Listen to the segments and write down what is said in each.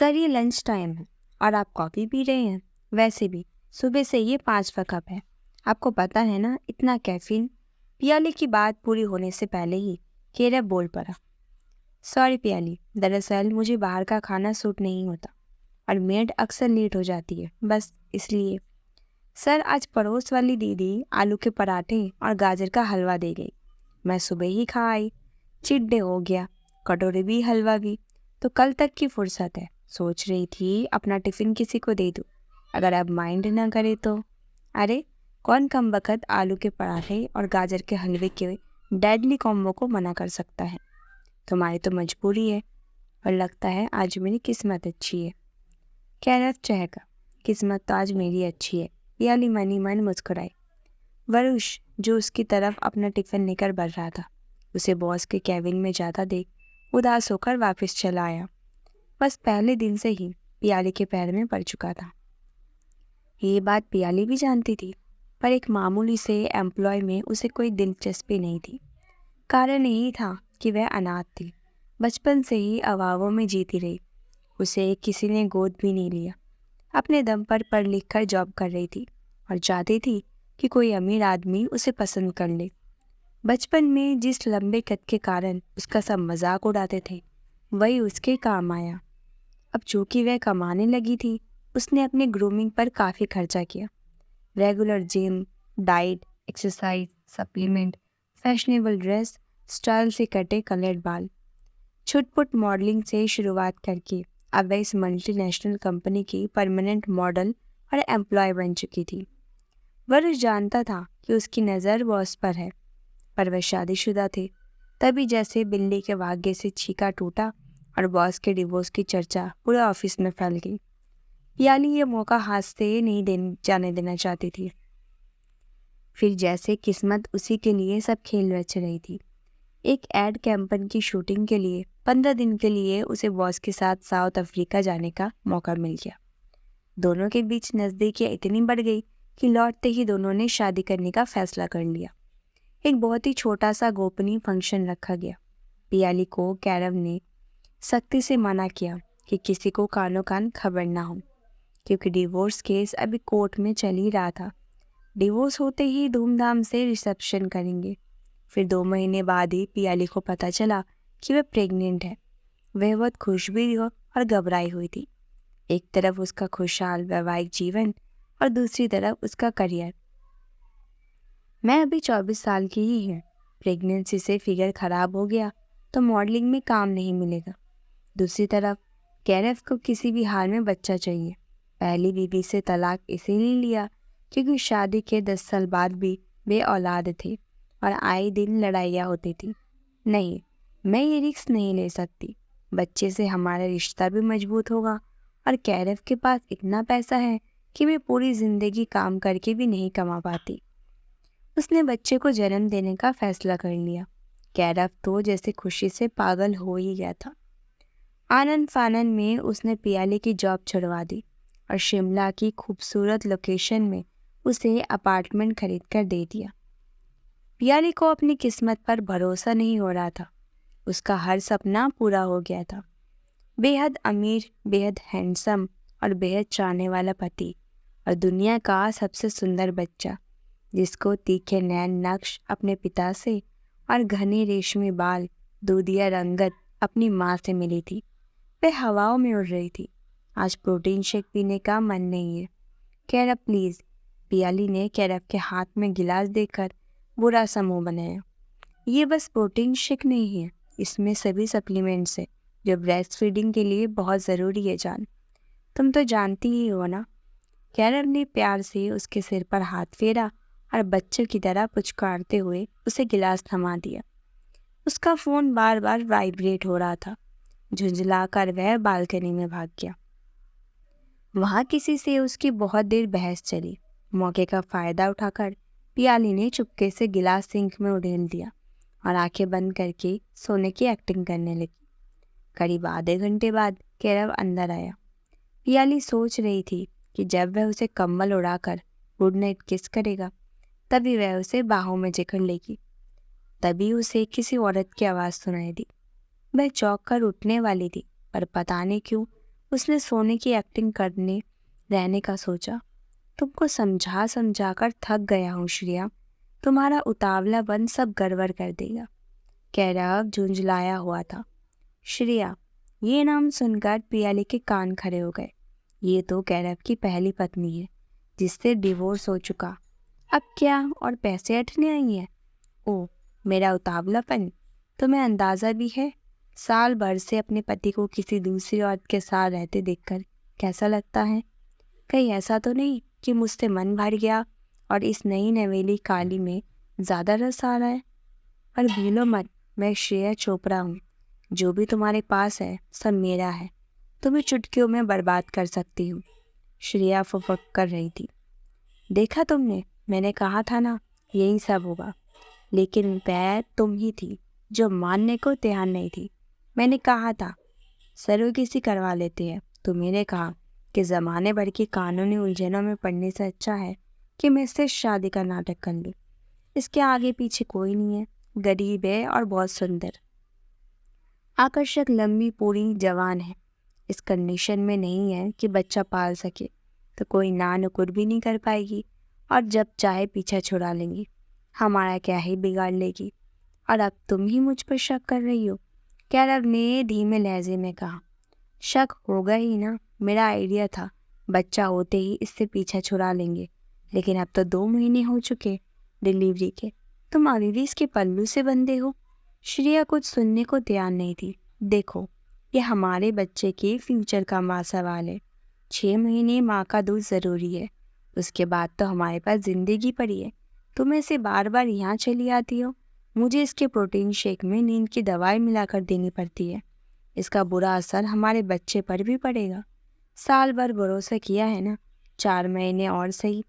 Sir ये lunch time है और आप कॉफ़ी पी रहे हैं। वैसे भी सुबह से ये 5वां कप है। आपको पता है ना इतना कैफीन। पियाली की बात पूरी होने से पहले ही केरव बोल पड़ा। सॉरी पियाली, दरअसल मुझे बाहर का खाना सूट नहीं होता और मेड अक्सर लेट हो जाती है, बस इसलिए। सर आज पड़ोस वाली दीदी आलू के पराठे और गाजर का हलवा दे गई। मैं सुबह ही खा आई। चीट डे हो गया, कटोरे भी हलवा भी। तो कल तक की फुर्सत है। सोच रही थी अपना टिफिन किसी को दे दूं, अगर अब माइंड ना करे तो। अरे कौन कमबख्त आलू के पराठे और गाजर के हलवे के डेडली कॉम्बो को मना कर सकता है। तुम्हारी तो मजबूरी है और लगता है आज मेरी किस्मत अच्छी है। कैरव चहका, किस्मत तो आज मेरी अच्छी है। पियाली मनी मन मुस्कुराई। वरुष जो उसकी तरफ अपना टिफिन लेकर बढ़ रहा था, उसे बॉस के केबिन में जाता देख उदास होकर वापस चला आया। बस पहले दिन से ही पियाली के पैर में पड़ चुका था। ये बात पियाली भी जानती थी, पर एक मामूली से एम्प्लॉय में उसे कोई दिलचस्पी नहीं थी। कारण यही था कि वह अनाथ थी, बचपन से ही अभावों में जीती रही। उसे किसी ने गोद भी नहीं लिया। अपने दम पर पढ़ लिख कर जॉब कर रही थी और चाहती थी कि कोई अमीर आदमी उसे पसंद कर ले। बचपन में जिस लंबे कद के कारण उसका सब मजाक उड़ाते थे, वही उसके काम आया। अब चूंकि वह कमाने लगी थी, उसने अपने ग्रूमिंग पर काफ़ी खर्चा किया। Regular gym, diet, exercise, supplement, fashionable dress, style से कटे कलर्ड बाल, छुटपुट मॉडलिंग से शुरुआत करके अब वह इस मल्टीनेशनल कंपनी की परमानेंट मॉडल और एम्प्लॉय बन चुकी थी। वरुष जानता था कि उसकी नज़र बॉस पर है, पर वह शादीशुदा थे। तभी जैसे बिल्ली के भाग्य से छीका टूटा और बॉस के डिवोर्स की चर्चा पूरे ऑफिस में फैल गई। पियाली ये मौका हाथ से नहीं जाने देना चाहती थी। फिर जैसे किस्मत उसी के लिए सब खेल रच रही थी। एक एड कैंपेन की शूटिंग के लिए 15 दिन के लिए उसे बॉस के साथ साउथ अफ्रीका जाने का मौका मिल गया। दोनों के बीच नज़दीकियाँ इतनी बढ़ गई कि लौटते ही दोनों ने शादी करने का फैसला कर लिया। एक बहुत ही छोटा सा गोपनीय फंक्शन रखा गया। पियाली को कैरव ने सख्ती से मना किया कि किसी को कानो कान खबर ना हो, क्योंकि डिवोर्स केस अभी कोर्ट में चल ही रहा था। डिवोर्स होते ही धूमधाम से रिसेप्शन करेंगे। फिर 2 महीने बाद ही पियाली को पता चला कि वह प्रेग्नेंट है। वह बहुत खुश भी और घबराई हुई थी। एक तरफ उसका खुशहाल वैवाहिक जीवन और दूसरी तरफ उसका करियर। मैं अभी 24 साल की ही हूँ। प्रेगनेंसी से फिगर खराब हो गया तो मॉडलिंग में काम नहीं मिलेगा। दूसरी तरफ कैरव को किसी भी हाल में बच्चा चाहिए। पहली बीवी से तलाक इसीलिए लिया क्योंकि शादी के 10 साल बाद भी वे औलाद थे और आए दिन लड़ाइयाँ होती थी। नहीं, मैं ये रिस्क नहीं ले सकती। बच्चे से हमारा रिश्ता भी मजबूत होगा और कैरव के पास इतना पैसा है कि मैं पूरी ज़िंदगी काम करके भी नहीं कमा पाती। उसने बच्चे को जन्म देने का फैसला कर लिया। कैरव तो जैसे खुशी से पागल हो ही गया था। आनन फानन में उसने पियाली की जॉब छुड़वा दी और शिमला की खूबसूरत लोकेशन में उसे अपार्टमेंट खरीद कर दे दिया। पियाली को अपनी किस्मत पर भरोसा नहीं हो रहा था। उसका हर सपना पूरा हो गया था। बेहद अमीर, बेहद हैंडसम और बेहद चाहने वाला पति और दुनिया का सबसे सुंदर बच्चा, जिसको तीखे नैन नक्श अपने पिता से और घने रेशमी बाल, दूधिया रंगत अपनी माँ से मिली थी। वह हवाओं में उड़ रही थी। आज प्रोटीन शेक पीने का मन नहीं है। कैरव प्लीज़। पियाली ने कैरव के हाथ में गिलास देकर बुरा सा मुंह बनाया। ये बस प्रोटीन शेक नहीं है, इसमें सभी सप्लीमेंट्स है जो ब्रेस्ट फीडिंग के लिए बहुत ज़रूरी है जान। तुम तो जानती ही हो ना। कैरव ने प्यार से उसके सिर पर हाथ फेरा और बच्चे की तरह पुचकारते हुए उसे गिलास थमा दिया। उसका फ़ोन बार बार वाइब्रेट हो रहा था। झुंझलाकर वह बालकनी में भाग गया। वहाँ किसी से उसकी बहुत देर बहस चली। मौके का फ़ायदा उठाकर पियाली ने चुपके से गिलास सिंक में उड़ेल दिया और आंखें बंद करके सोने की एक्टिंग करने लगी। करीब आधे घंटे बाद कैरव अंदर आया। पियाली सोच रही थी कि जब वह उसे कंबल उड़ाकर गुड नाइट किस करेगा, तभी वह उसे बाहों में जकड़ लेगी। तभी उसे किसी औरत की आवाज़ सुनाई दी। वह चौंक कर उठने वाली थी, पर पता नहीं क्यों उसने सोने की एक्टिंग करने रहने का सोचा। तुमको समझा समझा कर थक गया हूँ श्रेया, तुम्हारा उतावलापन सब गड़बड़ कर देगा। कैरव झुंझलाया हुआ था। श्रेया, ये नाम सुनकर पियाली के कान खड़े हो गए। ये तो कैरव की पहली पत्नी है जिससे डिवोर्स हो चुका। अब क्या और पैसे अटने आई है? ओह, मेरा उतावलापन तुम्हें अंदाज़ा भी है? साल भर से अपने पति को किसी दूसरी औरत के साथ रहते देखकर कैसा लगता है? कहीं ऐसा तो नहीं कि मुझसे मन भर गया और इस नई नवेली काली में ज़्यादा रस आ रहा है? पर भूलो मत, मैं श्रेया चोपड़ा हूँ। जो भी तुम्हारे पास है सब मेरा है। तुम्हें चुटकियों में बर्बाद कर सकती हूँ। श्रेया फुफक कर रही थी। देखा तुमने, मैंने कहा था ना यही सब होगा। लेकिन वह तुम ही थी जो मानने को तैयार नहीं थी। मैंने कहा था सरोगेसी करवा लेते हैं, तो मैंने कहा कि ज़माने भर की कानूनी उलझनों में पड़ने से अच्छा है कि मैं इससे शादी का नाटक कर लूँ। इसके आगे पीछे कोई नहीं है, गरीब है और बहुत सुंदर, आकर्षक, लंबी, पूरी, जवान है। इस कंडीशन में नहीं है कि बच्चा पाल सके तो कोई ना नुकुर भी नहीं कर पाएगी और जब चाहे पीछा छुड़ा लेंगी। हमारा क्या ही बिगाड़ लेगी। और अब तुम ही मुझ पर शक कर रही हो? कैरव ने धीमे लहजे में कहा। शक होगा ही ना, मेरा आइडिया था बच्चा होते ही इससे पीछा छुड़ा लेंगे। लेकिन अब तो 2 महीने हो चुके डिलीवरी के, तुम अभी भी इसके पल्लू से बंधे हो। श्रेया कुछ सुनने को तैयार नहीं थी। देखो, ये हमारे बच्चे के फ्यूचर का सवाल है। 6 महीने माँ का दूध ज़रूरी है, उसके बाद तो हमारे पास ज़िंदगी पड़ी है। तुम ऐसे बार बार यहाँ चली आती हो। मुझे इसके प्रोटीन शेक में नींद की दवाई मिलाकर देनी पड़ती है। इसका बुरा असर हमारे बच्चे पर भी पड़ेगा। साल भर भरोसा किया है ना, 4 महीने और सही।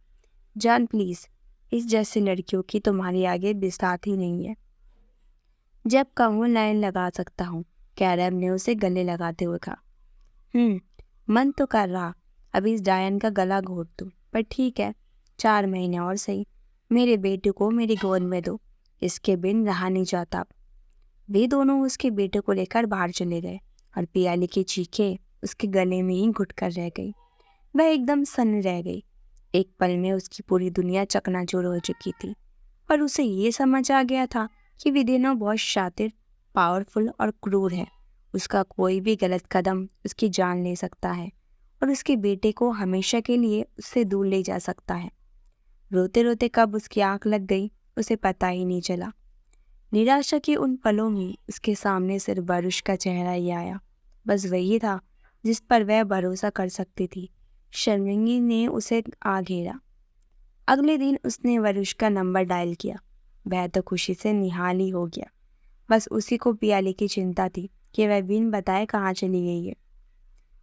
जान प्लीज़, इस जैसी लड़कियों की तुम्हारी आगे बिसात ही नहीं है। जब कहूँ लाइन लगा सकता हूँ, कैरव ने उसे गले लगाते हुए कहा। मन तो कर रहा अभी इस डायन का गला घोट दूँ, पर ठीक है, 4 महीने और सही। मेरे बेटे को मेरी गोद में दो, इसके बिन रहा नहीं जाता। वे दोनों उसके बेटे को लेकर बाहर चले गए और पियाली की चीखें उसके गले में ही घुट कर रह गई। वह एकदम सन्न रह गई। एक पल में उसकी पूरी दुनिया चकनाचूर हो चुकी थी। पर उसे ये समझ आ गया था कि विदेनो बहुत शातिर, पावरफुल और क्रूर है। उसका कोई भी गलत कदम उसकी जान ले सकता है और उसके बेटे को हमेशा के लिए उससे दूर ले जा सकता है। रोते रोते कब उसकी आंख लग गई उसे पता ही नहीं चला। निराशा के उन पलों में उसके सामने सिर्फ वरुष का चेहरा ही आया। बस वही था जिस पर वह भरोसा कर सकती थी। शर्मिंदगी ने उसे आ घेरा। अगले दिन उसने वरुष का नंबर डायल किया। वह तो खुशी से निहाल ही हो गया। बस उसी को पियाली की चिंता थी कि वह बिन बताए कहाँ चली गई है।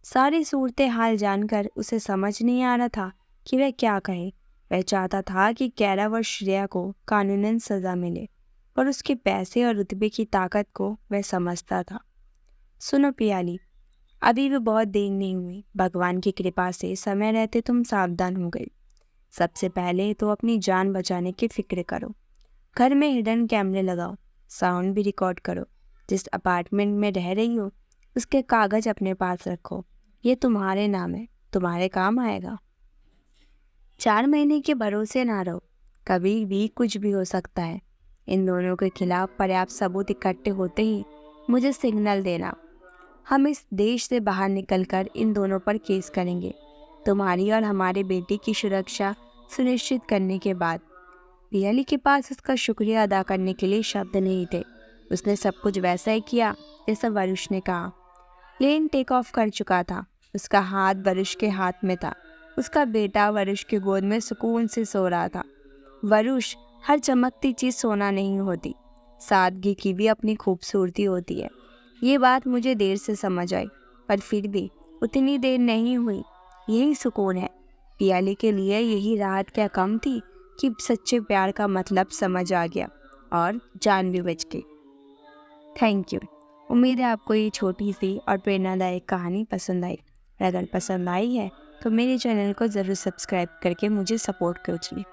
सारी सूरतें हाल जानकर उसे समझ नहीं आ रहा था कि वह क्या कहे। वह चाहता था कि कैरव और श्रेया को कानूनन सज़ा मिले, पर उसके पैसे और रुतबे की ताकत को वह समझता था। सुनो पियाली, अभी भी बहुत देर नहीं हुई। भगवान की कृपा से समय रहते तुम सावधान हो गई। सबसे पहले तो अपनी जान बचाने की फिक्र करो। घर में हिडन कैमरे लगाओ, साउंड भी रिकॉर्ड करो। जिस अपार्टमेंट में रह रही हो उसके कागज़ अपने पास रखो। ये तुम्हारे नाम है, तुम्हारे काम आएगा। 4 महीने के भरोसे ना रहो, कभी भी कुछ भी हो सकता है। इन दोनों के खिलाफ पर्याप्त सबूत इकट्ठे होते ही मुझे सिग्नल देना। हम इस देश से बाहर निकलकर इन दोनों पर केस करेंगे। तुम्हारी और हमारे बेटे की सुरक्षा सुनिश्चित करने के बाद। पियाली के पास उसका शुक्रिया अदा करने के लिए शब्द नहीं थे। उसने सब कुछ वैसा ही किया जैसा वरुष ने कहा। प्लेन टेक ऑफ कर चुका था। उसका हाथ वरुष के हाथ में था। उसका बेटा वरुष की गोद में सुकून से सो रहा था। वरुष, हर चमकती चीज़ सोना नहीं होती, सादगी की भी अपनी खूबसूरती होती है। ये बात मुझे देर से समझ आई, पर फिर भी उतनी देर नहीं हुई। यही सुकून है। पियाली के लिए यही राहत क्या कम थी कि सच्चे प्यार का मतलब समझ आ गया और जान भी बच गई। Thank you. उम्मीद है आपको ये छोटी सी और प्रेरणादायक कहानी पसंद आई। अगर पसंद आई है तो मेरे चैनल को ज़रूर सब्सक्राइब करके मुझे सपोर्ट कीजिए।